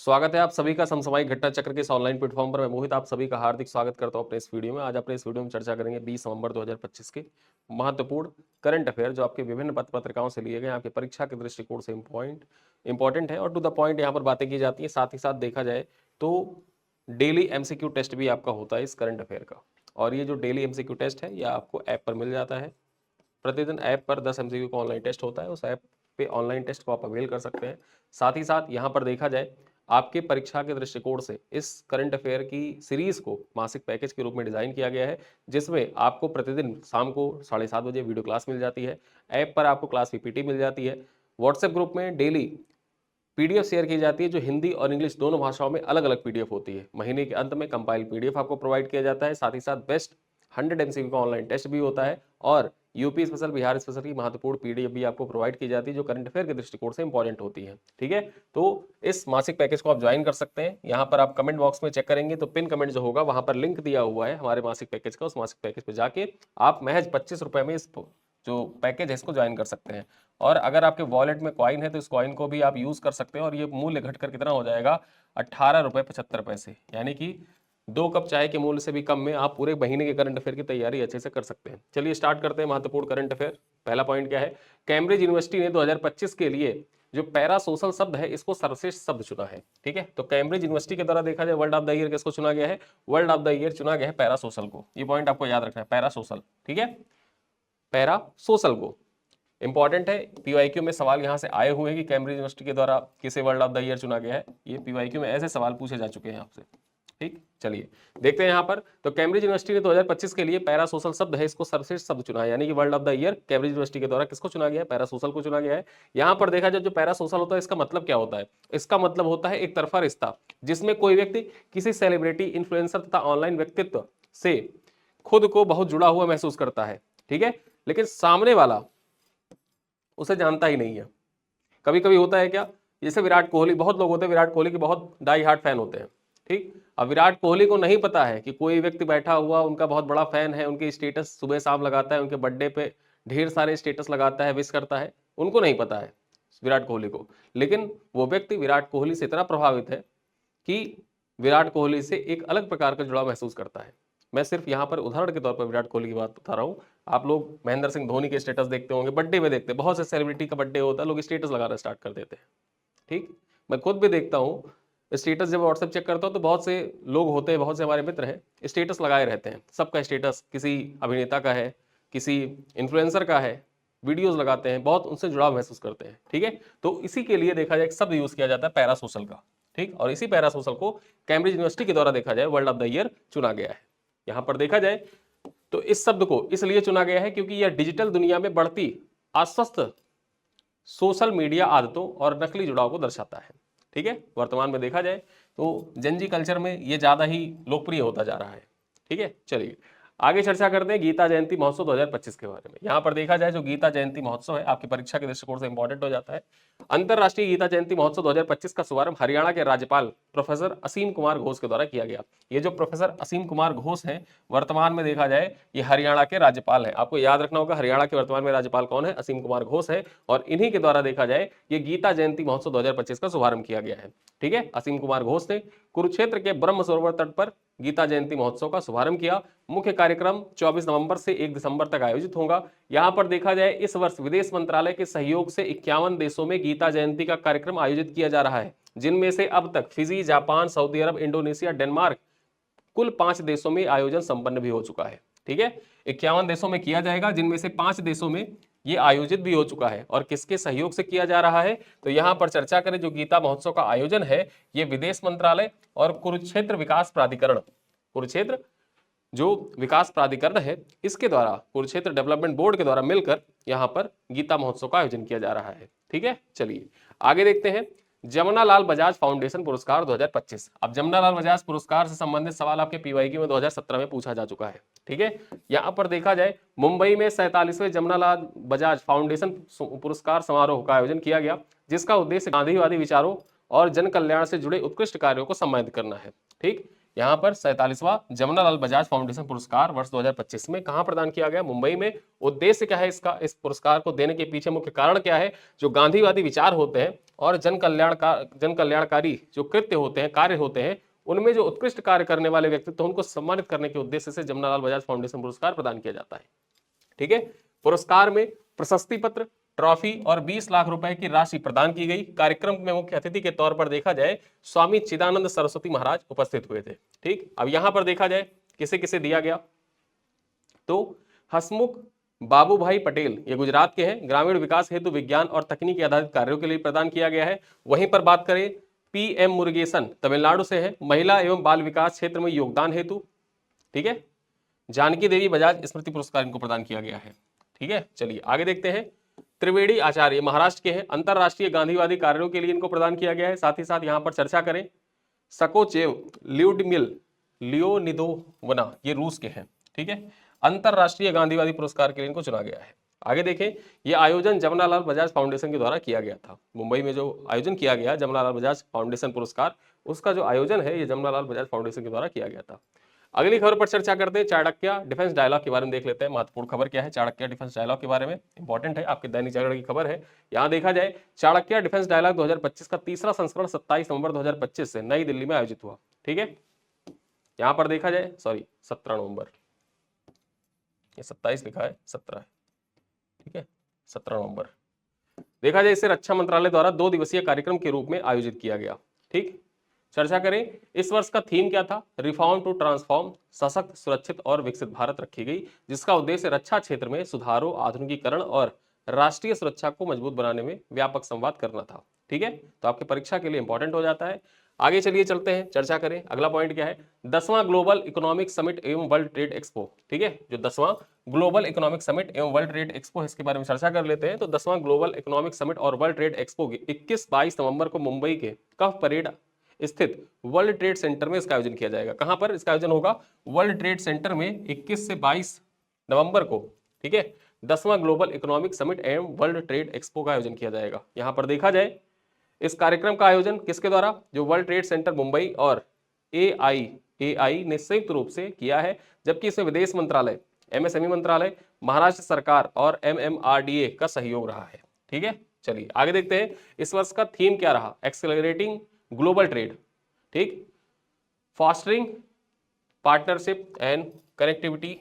स्वागत है आप सभी का समसामयिक घटना चक्र के इस ऑनलाइन प्लेटफॉर्म पर। मैं मोहित आप सभी का हार्दिक स्वागत करता हूं अपने इस वीडियो में। आज अपने इस वीडियो में चर्चा करेंगे 20 नवंबर 2025 के महत्वपूर्ण करंट अफेयर जो आपके विभिन्न पत्र पत्रिकाओं से लिए गए, आपकी परीक्षा के दृष्टिकोण से इंपॉर्टेंट है और टू द पॉइंट यहाँ पर बातें की जाती है। साथ ही साथ देखा जाए तो डेली एमसीक्यू टेस्ट भी आपका होता है इस करंट अफेयर का, और ये जो डेली एमसीक्यू टेस्ट है यह आपको ऐप पर मिल जाता है। प्रतिदिन ऐप पर 10 एमसीक्यू का ऑनलाइन टेस्ट होता है, उस ऐप पे ऑनलाइन टेस्ट को आप अवेल कर सकते हैं। साथ ही साथ यहाँ पर देखा जाए आपके परीक्षा के दृष्टिकोण से इस करंट अफेयर की सीरीज को मासिक पैकेज के रूप में डिजाइन किया गया है, जिसमें आपको प्रतिदिन शाम को 7:30 बजे वीडियो क्लास मिल जाती है। ऐप पर आपको क्लास पीपीटी मिल जाती है। व्हाट्सएप ग्रुप में डेली पीडीएफ शेयर की जाती है जो हिंदी और इंग्लिश दोनों भाषाओं में अलग अलग पीडीएफ होती है। महीने के अंत में कंपाइल पीडीएफ आपको प्रोवाइड किया जाता है। साथ ही साथ बेस्ट 100 एमसीक्यू का ऑनलाइन टेस्ट भी होता है और यूपी स्पेशल, बिहार स्पेशल की महत्वपूर्ण पीडीएफ भी आपको प्रोवाइड की जाती है जो करंट अफेयर के दृष्टिकोण से इंपॉर्टेंट होती है। ठीक है, तो इस मासिक पैकेज को आप ज्वाइन कर सकते हैं। यहाँ पर आप कमेंट बॉक्स में चेक करेंगे तो पिन कमेंट जो होगा वहां पर लिंक दिया हुआ है हमारे मासिक पैकेज का। उस मासिक पैकेज पे जाके आप महज 25 रुपए में इस जो पैकेज है इसको ज्वाइन कर सकते हैं। और अगर आपके वॉलेट में कॉइन है तो इस कॉइन को भी आप यूज कर सकते हैं और ये मूल्य घटकर कितना हो जाएगा, 18 रुपये 75 पैसे, यानी कि 2 कप चाय के मूल्य से भी कम में आप पूरे महीने के करंट अफेयर की तैयारी अच्छे से कर सकते हैं। चलिए स्टार्ट करते हैं महत्वपूर्ण करंट अफेयर। पहला पॉइंट क्या है, कैम्ब्रिज यूनिवर्सिटी ने 2025 के लिए जो पैरा सोशल शब्द है इसको सर्वश्रेष्ठ शब्द चुना है। ठीक है, तो कैम्ब्रिज यूनिवर्सिटी के द्वारा देखा जाए वर्ल्ड ऑफ द ईयर किसको चुना गया है, वर्ल्ड ऑफ द ईयर चुना गया है पैरा सोशल को। ये पॉइंट आपको याद रखना है, पैरा सोशल। ठीक है, पैरा सोशल को इंपॉर्टेंट है। पीवाईक्यू में सवाल यहां से आए हुए हैं कि कैम्ब्रिज यूनिवर्सिटी के द्वारा किसे वर्ल्ड ऑफ द ईयर चुना गया है। ये पीवाईक्यू में ऐसे सवाल पूछे जा चुके हैं आपसे। ठीक, चलिए देखते हैं यहाँ पर। तो कैम्ब्रिज यूनिवर्सिटी ने 2025 के लिए पैरा सोशल शब्द है इसको सर्वश्रेष्ठ शब्द चुना है, यानी कि world of the year Cambridge university के द्वारा किसको चुना गया है, पैरा सोशल को चुना गया है। यहाँ पर देखा जाए जो पैरा सोशल होता है इसका मतलब क्या होता है, इसका मतलब होता है एक तरफा रिश्ता जिसमें कोई व्यक्ति किसी सेलिब्रिटी, इन्फ्लुएंसर तथा ऑनलाइन व्यक्तित्व से खुद को बहुत जुड़ा हुआ महसूस करता है। ठीक है, लेकिन सामने वाला उसे जानता ही नहीं है। कभी कभी होता है क्या, जैसे विराट कोहली, बहुत लोग होते हैं विराट कोहली के बहुत डाई हार्ट फैन होते हैं। ठीक, अब विराट कोहली को नहीं पता है कि कोई व्यक्ति बैठा हुआ उनका बहुत बड़ा फैन है, उनके स्टेटस सुबह शाम लगाता है, उनके बर्थडे पे ढेर सारे स्टेटस लगाता है, विश करता है। उनको नहीं पता है विराट कोहली को, लेकिन वो व्यक्ति विराट कोहली से इतना प्रभावित है कि विराट कोहली से एक अलग प्रकार का जुड़ाव महसूस करता है। मैं सिर्फ यहाँ पर उदाहरण के तौर पर विराट कोहली की बात बता रहा हूँ। आप लोग महेंद्र सिंह धोनी के स्टेटस देखते होंगे, बर्थडे में देखते हैं, बहुत से सेलिब्रिटी का बर्थडे होता है, लोग स्टेटस लगाना स्टार्ट कर देते हैं। ठीक, मैं खुद भी देखता हूँ स्टेटस, जब व्हाट्सएप चेक करता हूँ तो बहुत से लोग होते हैं, बहुत से हमारे मित्र हैं, स्टेटस लगाए रहते हैं। सबका स्टेटस किसी अभिनेता का है, किसी इन्फ्लुएंसर का है, वीडियोज लगाते हैं, बहुत उनसे जुड़ाव महसूस करते हैं। ठीक है, तो इसी के लिए देखा जाए एक शब्द यूज किया जाता है पैरा सोशल का। ठीक, और इसी पैरा सोशल को कैम्ब्रिज यूनिवर्सिटी के द्वारा देखा जाए वर्ल्ड ऑफ द ईयर चुना गया है। यहां पर देखा जाए तो इस शब्द को इसलिए चुना गया है क्योंकि यह डिजिटल दुनिया में बढ़ती अस्वस्थ सोशल मीडिया आदतों और नकली जुड़ाव को दर्शाता है। ठीक है, वर्तमान में देखा जाए तो जेनजी कल्चर में यह ज्यादा ही लोकप्रिय होता जा रहा है। ठीक है, चलिए आगे चर्चा करते हैं गीता जयंती महोत्सव 2025 के बारे में। यहां पर देखा जाए जो गीता जयंती महोत्सव है आपकी परीक्षा के दृष्टिकोण से इंपॉर्टेंट हो जाता है। अंतरराष्ट्रीय गीता जयंती महोत्सव 2025 का शुभारंभ हरियाणा के राज्यपाल प्रोफेसर असीम कुमार घोष के द्वारा किया गया। ये जो प्रोफेसर असीम कुमार घोष हैं, वर्तमान में देखा जाए ये हरियाणा के राज्यपाल हैं। आपको याद रखना होगा हरियाणा के वर्तमान में राज्यपाल कौन है, असीम कुमार घोष है, और इन्हीं के द्वारा देखा जाए ये गीता जयंती महोत्सव 2025 का शुभारंभ किया गया है। ठीक है, असीम कुमार घोष ने कुरुक्षेत्र के ब्रह्म सरोवर तट पर गीता जयंती महोत्सव का शुभारंभ किया। मुख्य कार्यक्रम 24 नवंबर से 1 दिसंबर तक आयोजित होगा। यहां पर देखा जाए इस वर्ष विदेश मंत्रालय के सहयोग से 51 देशों में गीता जयंती का कार्यक्रम आयोजित किया जा रहा है, जिनमें से अब तक फिजी, जापान, सऊदी अरब, इंडोनेशिया, डेनमार्क, कुल 5 देशों में आयोजन संपन्न भी हो चुका है। ठीक है, 51 देशों में किया जाएगा, जिनमें से 5 देशों में ये आयोजित भी हो चुका है। और किसके सहयोग से किया जा रहा है, तो यहां पर चर्चा करें जो गीता महोत्सव का आयोजन है ये विदेश मंत्रालय और कुरुक्षेत्र विकास प्राधिकरण, कुरुक्षेत्र जो विकास प्राधिकरण है इसके द्वारा, कुरुक्षेत्र डेवलपमेंट बोर्ड के द्वारा मिलकर यहां पर गीता महोत्सव का आयोजन किया जा रहा है। ठीक है, चलिए आगे देखते हैं जमुनालाल बजाज फाउंडेशन पुरस्कार 2025। अब जमुनालाल बजाज पुरस्कार से संबंधित सवाल आपके पीवाईक्यू में 2017 में पूछा जा चुका है। ठीक है, यहां पर देखा जाए मुंबई में 47वें जमुनालाल बजाज फाउंडेशन पुरस्कार समारोह का आयोजन किया गया, जिसका उद्देश्य गांधीवादी विचारों और जन कल्याण से जुड़े उत्कृष्ट कार्यों को सम्मानित करना है। ठीक, यहाँ पर 47वां जमनालाल बजाज फाउंडेशन पुरस्कार वर्ष 2025 में कहाँ प्रदान किया गया? मुंबई में। उद्देश्य क्या है इसका? इस पुरस्कार को देने के पीछे मुख्य कारण क्या है? जो गांधीवादी विचार होते हैं और जन कल्याणकारी जो कृत्य होते हैं, कार्य होते हैं, उनमें जो उत्कृष्ट कार्य करने वाले व्यक्तित्व उनको सम्मानित करने के उद्देश्य से जमनालाल बजाज फाउंडेशन पुरस्कार प्रदान किया जाता है। ठीक है। पुरस्कार में प्रशस्ति पत्र, ट्रॉफी और 20 लाख रुपए की राशि प्रदान की गई। कार्यक्रम में मुख्य अतिथि के तौर पर देखा जाए स्वामी चिदानंद सरस्वती महाराज उपस्थित हुए थे। ठीक, अब यहां पर देखा जाए किसे किसे दिया गया, तो हसमुख बाबूभाई पटेल, ये गुजरात के हैं, ग्रामीण विकास हेतु विज्ञान और तकनीकी आधारित कार्यों के लिए प्रदान किया गया है। वहीं पर बात करें PM मुरुगेसन, तमिलनाडु से है, महिला एवं बाल विकास क्षेत्र में योगदान हेतु। ठीक है। जानकी देवी बजाज स्मृति पुरस्कार इनको प्रदान किया गया है। ठीक है, चलिए आगे देखते हैं। त्रिवेणी आचार्य महाराष्ट्र के हैं, अंतरराष्ट्रीय गांधीवादी कार्यों के लिए इनको प्रदान किया गया है। साथ ही साथ यहां पर चर्चा करें सकोचेव ल्यूडमिल लियोनिदोवना, ये रूस के हैं। ठीक है, अंतरराष्ट्रीय गांधीवादी पुरस्कार के लिए इनको चुना गया है। आगे देखें, यह आयोजन जमनालाल बजाज फाउंडेशन के द्वारा किया गया था। मुंबई में जो आयोजन किया गया जमनालाल बजाज फाउंडेशन पुरस्कार, उसका जो आयोजन है ये जमनालाल बजाज फाउंडेशन के द्वारा किया गया था। अगली खबर पर चर्चा करते हैं, चाणक्य डिफेंस डायलॉग के बारे में देख लेते हैं। महत्वपूर्ण खबर क्या है चाणक्य डिफेंस डायलॉग के बारे में, इंपॉर्टेंट है, आपके दैनिक जागरण की खबर है। यहां देखा जाए चाणक्य डिफेंस डायलॉग 2025 का तीसरा संस्करण 27 नवंबर 2025 से नई दिल्ली में आयोजित हुआ। ठीक है, यहां पर देखा जाए 17 नवंबर, ये 27 लिखा है, 17 है। ठीक है, 17 नवंबर देखा जाए, इसे रक्षा मंत्रालय द्वारा 2 दिवसीय कार्यक्रम के रूप में आयोजित किया गया। ठीक, चर्चा करें इस वर्ष का थीम क्या था? रिफॉर्म टू ट्रांसफॉर्म, सशक्त, सुरक्षित और विकसित भारत रखी गई, जिसका उद्देश्य रक्षा क्षेत्र में सुधारों, आधुनिकीकरण और राष्ट्रीय सुरक्षा को मजबूत बनाने में व्यापक संवाद करना था। ठीक है, तो आपकी परीक्षा के लिए इंपॉर्टेंट हो जाता है। आगे चलिए चलते हैं, चर्चा करें। अगला पॉइंट क्या है? 10वां ग्लोबल इकोनॉमिक समिट एवं वर्ल्ड ट्रेड एक्सपो। ठीक है, जो 10वां ग्लोबल इकोनॉमिक समिट एवं वर्ल्ड ट्रेड एक्सपो, इसके बारे में चर्चा कर लेते हैं। तो 10वां ग्लोबल इकोनॉमिक समिट और वर्ल्ड ट्रेड एक्सपो 21-22 नवंबर को मुंबई के कफ परेड स्थित वर्ल्ड ट्रेड सेंटर में इसका आयोजन किया जाएगा। कहां पर इसका आयोजन होगा? वर्ल्ड ट्रेड सेंटर में 21 से 22 नवंबर को। ठीक है, 10वां ग्लोबल इकोनॉमिक समिट एवं वर्ल्ड ट्रेड एक्सपो का आयोजन किया जाएगा। यहां पर देखा जाए इस कार्यक्रम का आयोजन किसके द्वारा? जो वर्ल्ड ट्रेड सेंटर मुंबई और AI ने संयुक्त रूप से किया है, जबकि इसमें विदेश मंत्रालय, MSME मंत्रालय, महाराष्ट्र सरकार और MMRDA का सहयोग रहा है। ठीक है, चलिए आगे देखते हैं इस वर्ष का थीम क्या रहा? Accelerating global trade. ठीक, fostering partnership and connectivity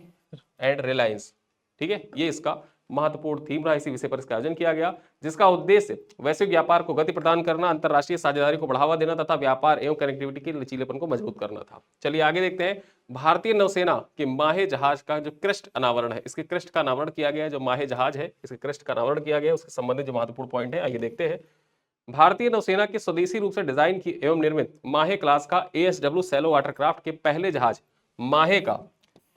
and resilience. ठीक है, ये इसका महत्वपूर्ण थीम रहा। इसी विषय पर इसका आयोजन किया गया, जिसका उद्देश्य वैश्विक व्यापार को गति प्रदान करना, अंतरराष्ट्रीय साझेदारी को बढ़ावा देना तथा व्यापार एवं कनेक्टिविटी के लचीलेपन को मजबूत करना था। चलिए आगे देखते हैं, भारतीय नौसेना के माहे जहाज का जो क्रेस्ट अनावरण है, इसके क्रेस्ट का अनावरण किया गया है। जो माहे जहाज है, इसके क्रेस्ट का अनावरण किया गया है, उसके संबंधित जो महत्वपूर्ण पॉइंट है आइए देखते हैं। भारतीय नौसेना के स्वदेशी रूप से डिजाइन की एवं निर्मित माहे क्लास का ASW सैलो वाटरक्राफ्ट के पहले जहाज माहे का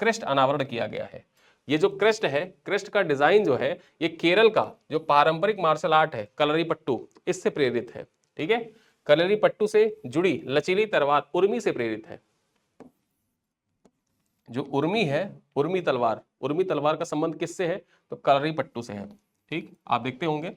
क्रेस्ट अनावरण किया गया है। ये जो क्रेस्ट है, क्रेस्ट का डिजाइन जो है, ये केरल का जो पारंपरिक मार्शल आर्ट है कलरीपट्टू, इससे प्रेरित है। ठीक है, कलरीपट्टू से जुड़ी लचीली तलवार उर्मी से प्रेरित है। जो उर्मी है, उर्मी तलवार का संबंध किससे है? तो कलरीपट्टू से है। ठीक, आप देखते होंगे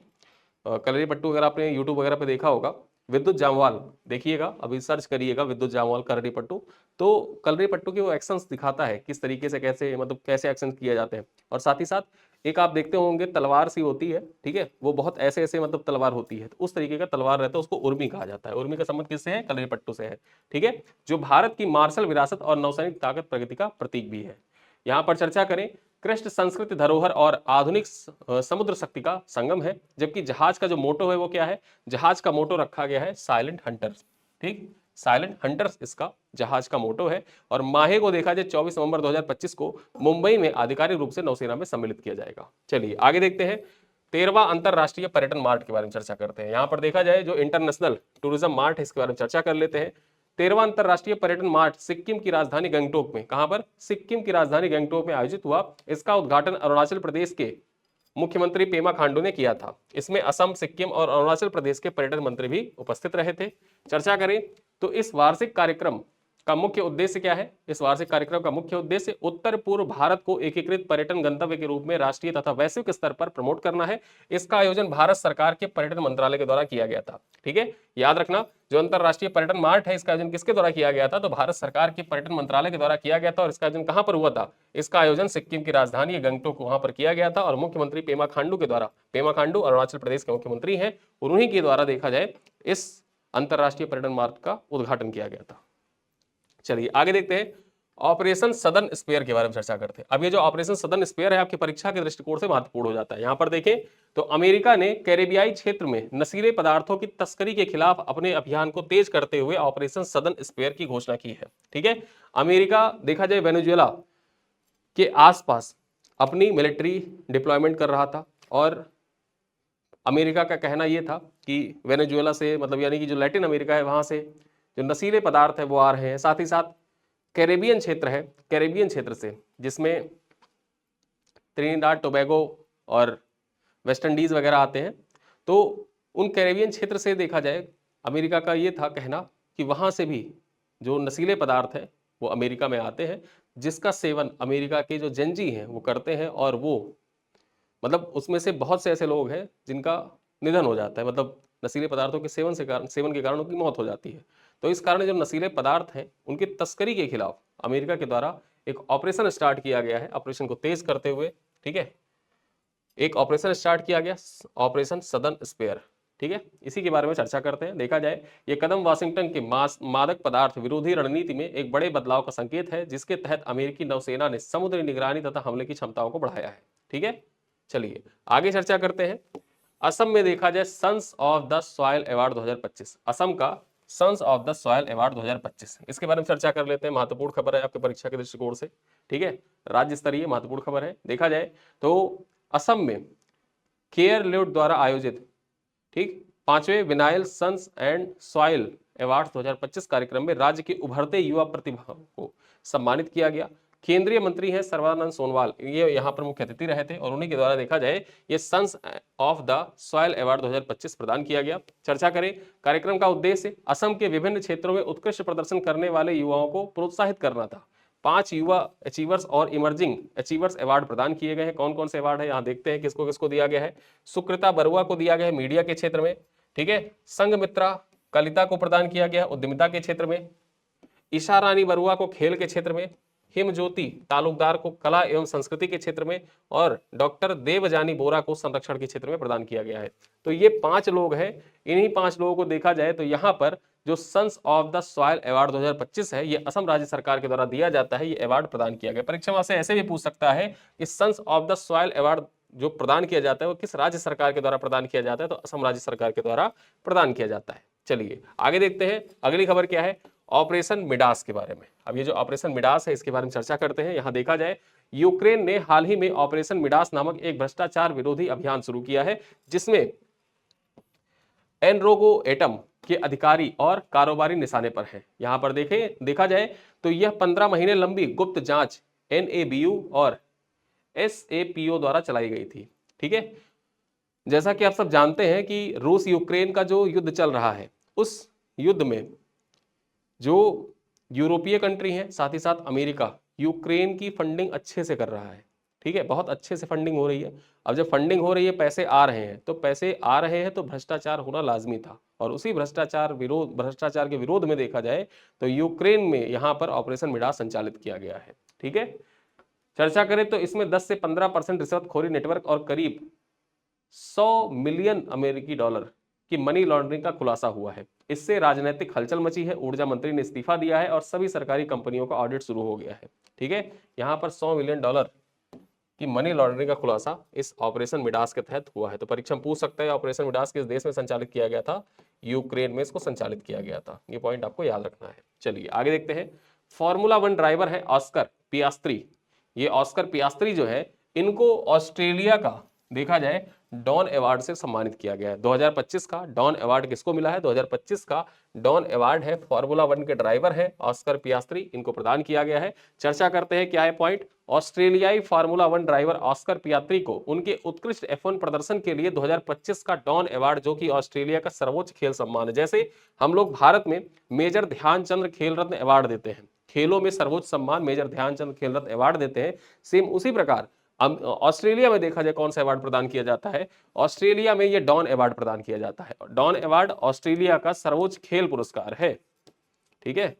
कलरीपट्टू, अगर आपने यूट्यूब वगैरह पे देखा होगा, विद्युत जामवाल देखिएगा, अभी सर्च करिएगा विद्युत जामवाल कलरीपट्टू, तो कलरीपट्टू के वो एक्शंस दिखाता है किस तरीके से, कैसे मतलब कैसे एक्शन किए जाते हैं। और साथ ही साथ एक आप देखते होंगे तलवार सी होती है, ठीक है, वो बहुत ऐसे ऐसे मतलब तलवार होती है, तो उस तरीके का तलवार रहता है, उसको उर्मी कहा जाता है। उर्मी का संबंध किससे है? कलरीपट्टू से है। ठीक है, जो भारत की मार्शल विरासत और नौसैनिक ताकत प्रगति का प्रतीक भी है। यहाँ पर चर्चा करें, क्रेस्ट संस्कृति धरोहर और आधुनिक समुद्र शक्ति का संगम है, जबकि जहाज का जो मोटो है वो क्या है? जहाज का मोटो रखा गया है साइलेंट हंटर्स। ठीक, साइलेंट हंटर्स इसका जहाज का मोटो है। और माहे को देखा जाए 24 नवंबर 2025 को मुंबई में आधिकारिक रूप से नौसेना में सम्मिलित किया जाएगा। चलिए आगे देखते हैं, 13वां अंतरराष्ट्रीय पर्यटन मार्ट के बारे में चर्चा करते हैं। यहाँ पर देखा जाए जो इंटरनेशनल टूरिज्म मार्ट है, इसके बारे में चर्चा कर लेते हैं। 13वां अंतरराष्ट्रीय पर्यटन मार्ट सिक्किम की राजधानी गंगटोक में, कहां पर? सिक्किम की राजधानी गंगटोक में आयोजित हुआ। इसका उद्घाटन अरुणाचल प्रदेश के मुख्यमंत्री पेमा खांडू ने किया था। इसमें असम, सिक्किम और अरुणाचल प्रदेश के पर्यटन मंत्री भी उपस्थित रहे थे। चर्चा करें तो इस वार्षिक कार्यक्रम का मुख्य उद्देश्य क्या है? इस वार्षिक कार्यक्रम का मुख्य उद्देश्य उत्तर पूर्व भारत को एकीकृत पर्यटन गंतव्य के रूप में राष्ट्रीय तथा वैश्विक स्तर पर प्रमोट करना है। इसका आयोजन भारत सरकार के पर्यटन मंत्रालय के द्वारा किया गया था। ठीक है, याद रखना, जो अंतरराष्ट्रीय पर्यटन मार्ट है इसका आयोजन किसके द्वारा किया गया था? तो भारत सरकार के पर्यटन मंत्रालय के द्वारा किया गया था। और इसका आयोजन कहां पर हुआ था? इसका आयोजन सिक्किम की राजधानी गंगटोक वहां पर किया गया था और मुख्यमंत्री पेमा खांडू के द्वारा, पेमा खांडू अरुणाचल प्रदेश के मुख्यमंत्री हैं, उन्हीं के द्वारा देखा जाए इस अंतरराष्ट्रीय पर्यटन मार्ग का उद्घाटन किया गया था। चलिए आगे देखते हैं, ऑपरेशन सदर्न स्पेयर के बारे में चर्चा करते हैं। अब ये जो ऑपरेशन सदर्न स्पेयर है आपकी परीक्षा के दृष्टिकोण से महत्वपूर्ण हो जाता है। यहां पर देखें तो अमेरिका ने कैरेबियाई क्षेत्र में नशीले पदार्थों की तस्करी के खिलाफ अपने अभियान को तेज करते हुए ऑपरेशन सदर्न स्पेयर की घोषणा की है। ठीक है, अमेरिका देखा जाए वेनेजुएला के आसपास अपनी मिलिट्री डिप्लॉयमेंट कर रहा था और अमेरिका का कहना यह था कि वेनेजुएला से, मतलब यानी कि जो लैटिन अमेरिका है वहां से जो नशीले पदार्थ है वो आ रहे हैं। साथ ही साथ कैरेबियन क्षेत्र है, कैरेबियन क्षेत्र से जिसमें त्रिनिदाद टोबैगो और वेस्ट इंडीज वगैरह आते हैं, तो उन कैरेबियन क्षेत्र से देखा जाए अमेरिका का ये था कहना कि वहां से भी जो नशीले पदार्थ है वो अमेरिका में आते हैं, जिसका सेवन अमेरिका के जो जेनजी हैं वो करते हैं और वो मतलब उसमें से बहुत से ऐसे लोग हैं जिनका निधन हो जाता है, मतलब नशीले पदार्थों के सेवन के कारण उनकी मौत हो जाती है। तो इस कारण जो नशीले पदार्थ हैं उनकी तस्करी के खिलाफ अमेरिका के द्वारा एक ऑपरेशन स्टार्ट किया गया है, ऑपरेशन को तेज करते हुए। ठीक है, एक ऑपरेशन स्टार्ट किया गया, ऑपरेशन सदर्न स्पेयर। ठीक है, इसी के बारे में चर्चा करते हैं। देखा जाए ये कदम वाशिंगटन के मादक पदार्थ विरोधी रणनीति में एक बड़े बदलाव का संकेत है, जिसके तहत अमेरिकी नौसेना ने समुद्री निगरानी तथा हमले की क्षमताओं को बढ़ाया है। ठीक है, चलिए आगे चर्चा करते हैं। असम में देखा जाए sons of the soil award 2025, Assam का sons of the soil award 2025, इसके बारे में चर्चा कर लेते हैं। महत्वपूर्ण खबर है आपके परीक्षा के दृष्टिकोण से। ठीक है, राज्य स्तरीय महत्वपूर्ण खबर है। देखा जाए तो असम में केयर लिड द्वारा आयोजित 5वें विनाइल सन्स एंड सॉइल अवार्ड 2025 कार्यक्रम में राज्य के उभरते युवा प्रतिभाओं को सम्मानित किया गया। केंद्रीय मंत्री हैं सर्बानंद सोनोवाल, ये यहाँ पर मुख्य अतिथि रहे थे और उन्हीं के द्वारा देखा जाए ये sons of the soil award 2025 प्रदान किया गया। चर्चा करें, कार्यक्रम का उद्देश्य असम के विभिन्न क्षेत्रों में उत्कृष्ट प्रदर्शन करने वाले युवाओं को प्रोत्साहित करना था। 5 युवा अचीवर्स और इमर्जिंग अचीवर्स अवार्ड प्रदान किए गए हैं। कौन कौन से अवार्ड है यहाँ देखते हैं, किसको किसको दिया गया है। सुकृता बरुआ को दिया गया है मीडिया के क्षेत्र में। ठीक है, संघमित्रा कलिता को प्रदान किया गया उद्यमिता के क्षेत्र में। ईशा रानी बरुआ को खेल के क्षेत्र में, हिमज्योति तालुकदार को कला एवं संस्कृति के क्षेत्र में और डॉक्टर देवजानी बोरा को संरक्षण के क्षेत्र में प्रदान किया गया है। तो ये 5 लोग हैं। इन्हीं 5 लोगों को देखा जाए तो यहाँ पर जो sons of the soil award 2025 है ये असम राज्य सरकार के द्वारा दिया जाता है। ये अवार्ड प्रदान किया गया। परीक्षा से ऐसे भी पूछ सकता है कि sons of the soil award जो प्रदान किया जाता है वो किस राज्य सरकार के द्वारा प्रदान किया जाता है? तो असम राज्य सरकार के द्वारा प्रदान किया जाता है। चलिए आगे देखते हैं, अगली खबर क्या है, ऑपरेशन मिडास के बारे में। अब ये जो ऑपरेशन मिडास है इसके बारे में चर्चा करते हैं। यहां देखा जाए यूक्रेन ने हाल ही में ऑपरेशन मिडास नामक एक भ्रष्टाचार विरोधी अभियान शुरू किया है, जिसमें एनरोगो एटम के अधिकारी और कारोबारी निशाने पर हैं। यहां पर देखा जाए तो यह 15 महीने लंबी गुप्त जांच NABU और SAPO द्वारा चलाई गई थी। ठीक है, जैसा कि आप सब जानते हैं कि रूस यूक्रेन का जो युद्ध चल रहा है, उस युद्ध में जो यूरोपीय कंट्री हैं साथ ही साथ अमेरिका यूक्रेन की फंडिंग अच्छे से कर रहा है। ठीक है, बहुत अच्छे से फंडिंग हो रही है। अब जब फंडिंग हो रही है, पैसे आ रहे हैं, तो पैसे आ रहे हैं तो भ्रष्टाचार होना लाजमी था और उसी भ्रष्टाचार के विरोध में देखा जाए तो यूक्रेन में यहाँ पर ऑपरेशन मिडास संचालित किया गया है। ठीक है, चर्चा करें तो इसमें 10 से 15% रिश्वतखोरी नेटवर्क और करीब 100 मिलियन अमेरिकी डॉलर की मनी लॉन्ड्रिंग का खुलासा हुआ है। इससे राजनीतिक हलचल मची है, ऊर्जा मंत्री ने इस्तीफा दिया है और सभी सरकारी कंपनियों का ऑडिट शुरू हो गया है। ठीक है, यहाँ पर 100 मिलियन डॉलर की मनी लॉन्ड्रिंग का खुलासा इस ऑपरेशन मिडास के तहत हुआ है। तो परीक्षा में पूछ सकता है ऑपरेशन मिडास किस देश में संचालित किया गया था? यूक्रेन में इसको संचालित किया गया था। ये पॉइंट आपको याद रखना है। चलिए आगे देखते हैं, फॉर्मूला 1 ड्राइवर है ऑस्कर पियास्त्री। ये ऑस्कर पियास्त्री जो है इनको ऑस्ट्रेलिया का देखा जाए डॉन अवार्ड से सम्मानित किया गया है। 2025 का डॉन अवार्ड किसको मिला है? 2025 का डॉन अवार्ड है फॉर्मूला 1 के ड्राइवर है ऑस्कर पियास्त्री, इनको प्रदान किया गया है। चर्चा करते हैं क्या है पॉइंट। ऑस्ट्रेलियाई फार्मूला 1 ड्राइवर ऑस्कर पियास्त्री को उनके उत्कृष्ट F1 प्रदर्शन के लिए 2025 का डॉन अवार्ड, जो कि ऑस्ट्रेलिया का सर्वोच्च खेल सम्मान है। जैसे हम लोग भारत में मेजर ध्यानचंद खेल रत्न अवार्ड देते हैं, खेलों में सर्वोच्च सम्मान मेजर ध्यानचंद खेल रत्न अवार्ड देते हैं, सेम उसी प्रकार ऑस्ट्रेलिया में देखा जाए कौन सा अवार्ड प्रदान किया जाता है? ऑस्ट्रेलिया में ये डॉन अवार्ड प्रदान किया जाता है। डॉन अवार्ड ऑस्ट्रेलिया का सर्वोच्च खेल पुरस्कार है, ठीक है,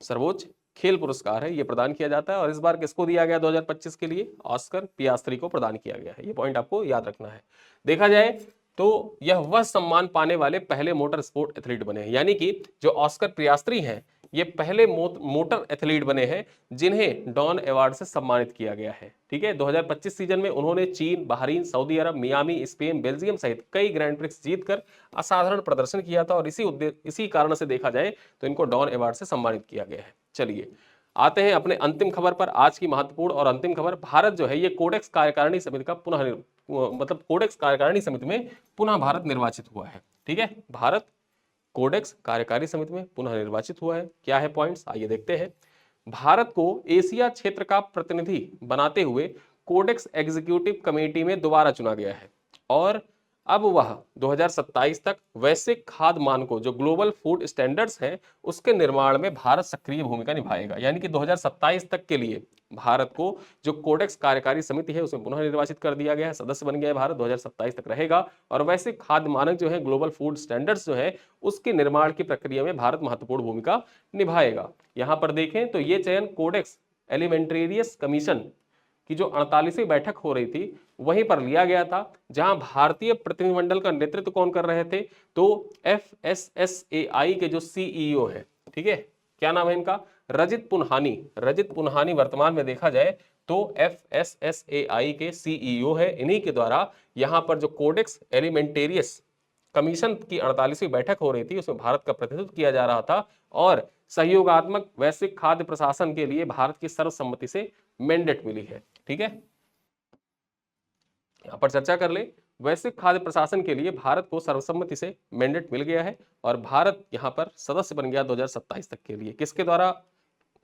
सर्वोच्च खेल पुरस्कार है, ये प्रदान किया जाता है। और इस बार किसको दिया गया 2025 के लिए? ऑस्कर पियास्त्री को प्रदान किया गया है। ये पॉइंट आपको याद रखना है। देखा जाए तो यह वह सम्मान पाने वाले पहले मोटर स्पोर्ट एथलीट बने हैं, यानी कि जो ऑस्कर पियास्त्री हैं ये पहले मोटर एथलीट बने हैं जिन्हें डॉन अवार्ड से सम्मानित किया गया है, ठीक है। 2025 सीजन में उन्होंने चीन, बहरीन, सऊदी अरब, मियामी, स्पेन, बेल्जियम सहित कई ग्रैंड प्रिक्स जीतकर असाधारण प्रदर्शन किया था और इसी कारण से देखा जाए तो इनको डॉन अवार्ड से सम्मानित किया गया है। चलिए आते हैं अपने अंतिम खबर पर। आज की महत्वपूर्ण और अंतिम खबर, भारत जो है ये कोडेक्स कार्यकारिणी समिति का कोडेक्स कार्यकारिणी समिति में पुनः भारत निर्वाचित हुआ है, ठीक है। भारत कोडेक्स कार्यकारी समिति में पुनः निर्वाचित हुआ है। क्या है पॉइंट्स, आइए देखते हैं। भारत को एशिया क्षेत्र का प्रतिनिधि बनाते हुए कोडेक्स एग्जीक्यूटिव कमेटी में दोबारा चुना गया है और अब वह 2027 तक वैश्विक खाद्य मानकों जो ग्लोबल फूड स्टैंडर्ड्स हैं उसके निर्माण में भारत सक्रिय भूमिका निभाएगा। यानी कि 2027 तक के लिए भारत को जो कोडेक्स कार्यकारी समिति है उसमें पुनः निर्वाचित कर दिया गया है, सदस्य बन गया है भारत, 2027 तक रहेगा और वैश्विक खाद्य मानक जो है ग्लोबल फूड स्टैंडर्ड्स जो है उसके निर्माण की प्रक्रिया में भारत महत्वपूर्ण भूमिका निभाएगा। यहां पर देखें तो ये चयन कोडेक्स एलिमेंटेरियस कमीशन की जो 48वीं बैठक हो रही थी वहीं पर लिया गया था, जहां भारतीय प्रतिनिधिमंडल का नेतृत्व कौन कर रहे थे? तो FSSAI के जो CEO है, ठीक है, क्या नाम है इनका? रजित पुन्हानी। रजित पुन्हानी वर्तमान में देखा जाए तो FSSAI के CEO है। इन्हीं के द्वारा यहां पर जो कोडेक्स एलिमेंटेरियस कमीशन की 48वीं बैठक हो रही थी उसमें भारत का प्रतिनिधित्व किया जा रहा था और सहयोगात्मक वैश्विक खाद्य प्रशासन के लिए भारत की सर्वसम्मति से मैंडेट मिली है, ठीक है। यहां पर चर्चा कर ले, वैश्विक खाद्य प्रशासन के लिए भारत को सर्वसम्मति से मैंडेट मिल गया है और भारत यहां पर सदस्य बन गया 2027 तक के लिए। किसके द्वारा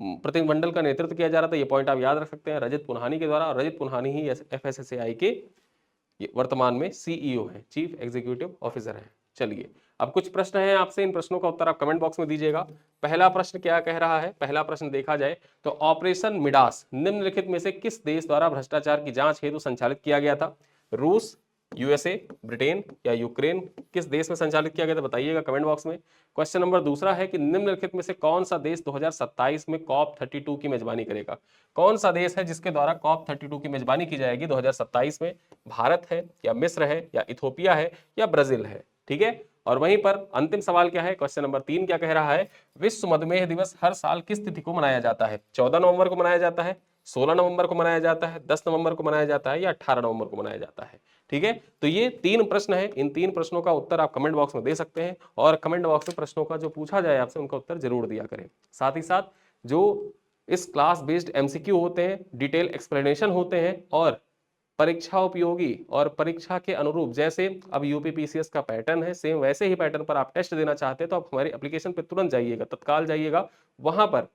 प्रतिनिधिमंडल का नेतृत्व किया जा रहा था? ये पॉइंट आप याद रख सकते हैं, रजत पुन्हानी के द्वारा। और रजत पुन्हानी ही FSSAI के वर्तमान में CEO है, चीफ एग्जीक्यूटिव ऑफिसर है। चलिए अब कुछ प्रश्न हैं आपसे, इन प्रश्नों का उत्तर आप कमेंट बॉक्स में दीजिएगा। पहला प्रश्न क्या कह रहा है? पहला प्रश्न देखा जाए तो ऑपरेशन मिडास निम्नलिखित में से किस देश द्वारा भ्रष्टाचार की जांच हेतु संचालित किया गया था? रूस, USA, ब्रिटेन या यूक्रेन? किस देश में संचालित किया गया था बताइएगा कमेंट बॉक्स में। क्वेश्चन नंबर दूसरा है कि निम्नलिखित में से कौन सा देश 2027 में COP32 की मेजबानी करेगा? कौन सा देश है जिसके द्वारा COP32 की मेजबानी की जाएगी 2027 में? भारत है या मिस्र है या इथोपिया है या ब्राजील है, ठीक है। और वहीं पर अंतिम सवाल क्या है? क्वेश्चन नंबर 3 क्या कह रहा है? विश्व मधुमेह दिवस हर साल किस तिथि को मनाया जाता है? 14 नवंबर को मनाया जाता है, 16 नवंबर को मनाया जाता है, 10 नवंबर को मनाया जाता है या 18 नवंबर को मनाया जाता है, ठीक है। तो ये 3 प्रश्न है, इन 3 प्रश्नों का उत्तर आप कमेंट बॉक्स में दे सकते हैं और कमेंट बॉक्स में प्रश्नों का जो पूछा जाए आपसे उनका उत्तर जरूर दिया करें। साथ ही साथ जो इस क्लास बेस्ड MCQ होते हैं, डिटेल एक्सप्लेनेशन होते हैं और परीक्षा उपयोगी और परीक्षा के अनुरूप, जैसे अब UPPCS का पैटर्न है सेम वैसे ही पैटर्न पर आप टेस्ट देना चाहते हैं तो आप हमारी एप्लीकेशन पर तुरंत जाइएगा, तत्काल जाइएगा। वहां पर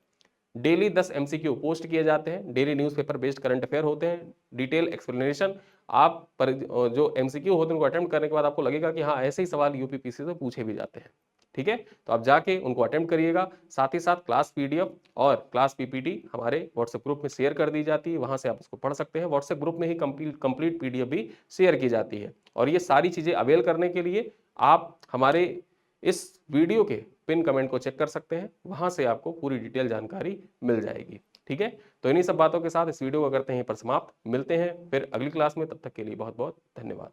डेली 10 MCQ पोस्ट किए जाते हैं, daily newspaper based current affair होते हैं, डिटेल एक्सप्लेनेशन आप पर जो MCQ होते हैं उनको अटेम्प्ट करने के बाद आपको लगेगा कि हाँ ऐसे ही सवाल UPPCS से पूछे भी जाते हैं, ठीक है। तो आप जाके उनको अटेम्प्ट करिएगा। साथ ही साथ क्लास PDF और क्लास PPT हमारे व्हाट्सएप ग्रुप में शेयर कर दी जाती है, वहां से आप उसको पढ़ सकते हैं। व्हाट्सएप ग्रुप में ही कंप्लीट PDF भी शेयर की जाती है और ये सारी चीजें अवेल करने के लिए आप हमारे इस वीडियो के पिन कमेंट को चेक कर सकते हैं, वहां से आपको पूरी डिटेल जानकारी मिल जाएगी, ठीक है। तो इन्हीं सब बातों के साथ इस वीडियो को करते हैं पर समाप्त। मिलते हैं फिर अगली क्लास में, तब तक के लिए बहुत बहुत धन्यवाद।